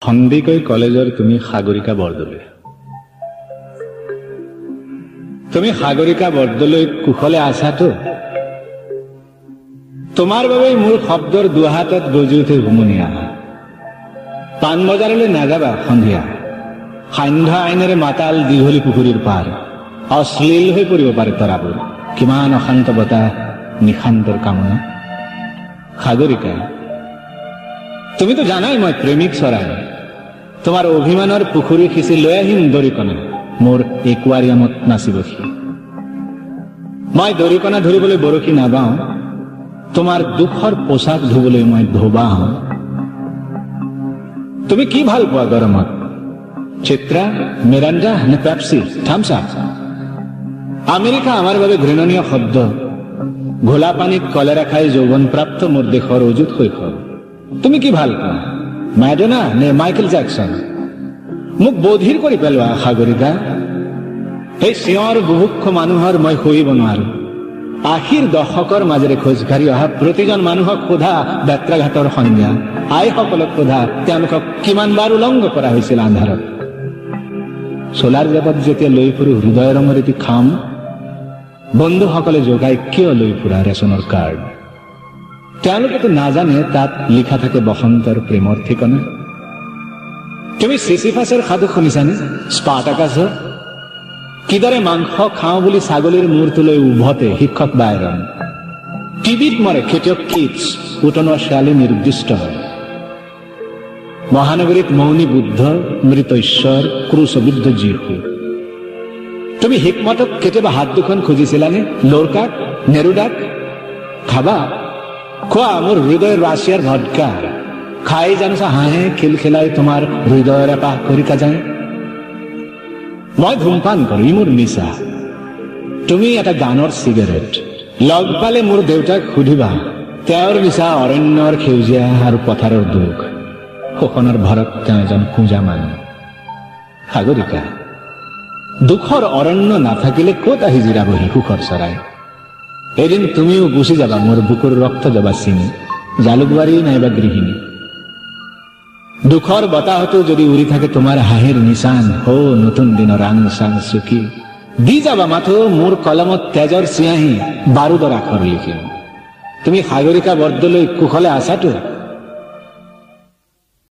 সন্দিকৈ কলেজৰ তুমি সাগৰিকা বৰদলৈ। তুমি সাগৰিকা বৰদলৈ কুশলে আছাতো? তোমাৰ বাবে মোৰ শব্দৰ দুহাতত গজি উঠে হুমুনিয়া। পাণবজাৰলৈ নাযাবা সন্ধিয়া, সান্ধ্য আইনেৰে মাতাল দীঘলী পুখুৰীৰ পাৰ। অশ্লীল হৈ পৰিব পাৰে তৰাবোৰ, কিমান অশান্ত বতাহ নিশান্তৰ কামনা। সাগৰিকা, তুমিতো জানাই মই প্ৰেমিক চৰাই। তোমাৰ অভিমানৰ পুখুৰী সিঁচি লৈ আহিম দৰিকণা, মোৰ একুৱাৰিয়ামত নাচিব সি। মই দৰিকণা ধৰিবলৈ বৰশী নাবাওঁ, তোমাৰ দুখৰ পোছাক ধুবলৈ মই ধোবা হওঁ। তুমি কি ভাল পোৱা গৰমত? চিত্ৰা, মিৰাণ্ডা নে পেপচি, থামছ আপ? আমেৰিকা আমাৰ বাবে ঘৃণনীয় শব্দ। ঘোলা পানীত কলেৰা খাই যৌৱনপ্ৰাপ্ত মোৰ দেশৰ অযুত শৈশৱ। তুমি কি ভাল পোৱা, মেডোনা নে মাইকেল জেকসন? মোক বধিৰ কৰি পেলোৱা সাগৰিকা। এই চিঞৰ বুভুক্ষ মানুহৰ মই সহিব নোৱাৰো। আশীৰ দশকৰ মাজেৰে খোজকাঢ়ি অহা প্ৰতিজন মানুহক সোধা যাত্ৰাঘাটৰ সংজ্ঞা। আইসকলক সোধা তেওঁলোকক কিমানবাৰ উলংঘ কৰা হৈছিল আন্ধাৰত। চোলাৰ জেপত যেতিয়া লৈ ফুৰো হৃদয় ৰঙৰ এটি খাম, বন্ধুসকলে যোগাই কিয় লৈ ফুৰা ৰেচনৰ কাৰ্ড? তেওঁলোকেতো নাজানে তাত লিখা থাকে বসন্তৰ প্ৰেমৰ ঠিকনা। তুমি চিচিফাছৰ সাধু শুনিছানে? স্পাৰ্টাকাছৰ কিদৰে মাংস খাওঁ বুলি ছাগলীৰ মূৰটোলৈ উভতে শিক্ষক বায়ৰন। টিভিত মৰে খেতিয়ক কিটছ, উটনোৱা ছোৱালী নিৰ্দিষ্ট হয়। মহানগৰীত মৌনী বুদ্ধ, মৃত ঈশ্বৰ, ক্ৰুশবিদ্ধ যীশু। তুমি হিকমতক কেতিয়াবা হাত দুখন খুজিছিলানে? লৰকাক, নেৰুদাক? খাবা, খোৱা মোৰ হৃদয়ৰ ৰাছিয়াৰ ভদকা। খাই জানোচা হাঁহে খিলখিলাই তোমাৰ হৃদয়ৰ এপাহ খৰিকা যায়। মই ধূমপান কৰো, ই মোৰ নিচা। তুমি এটা গানৰ চিগাৰেট। লগ পালে মোৰ দেউতাক সুধিবা, তেওঁৰ নিচা অৰণ্যৰ সেউজীয়া আৰু পথাৰৰ দুখ। শোষণৰ ভৰত তেওঁ এজন কুঁজা মানুহ। সাগৰিকা, দুখৰ অৰণ্য নাথাকিলে ক'ত আহি জিৰাবহি সুখৰ চৰাই? এদিন তুমিও গুচি যাবা মোৰ বুকুৰ ৰক্ত যাবা চিনি, জালুকবাৰী নাইবা গৃহিণী। দুখৰ বতাহতো যদি উৰি থাকে তোমাৰ হাঁহিৰ নিচান, হো নতুন দিনৰ ৰাং চাং চুকি। দি যাবা মাথো মোৰ কলমত তেজৰ চিয়াহী, বাৰুদৰ আখৰ লিখিম। তুমি সাগৰিকা বৰদলৈ কুশলে আছাতো?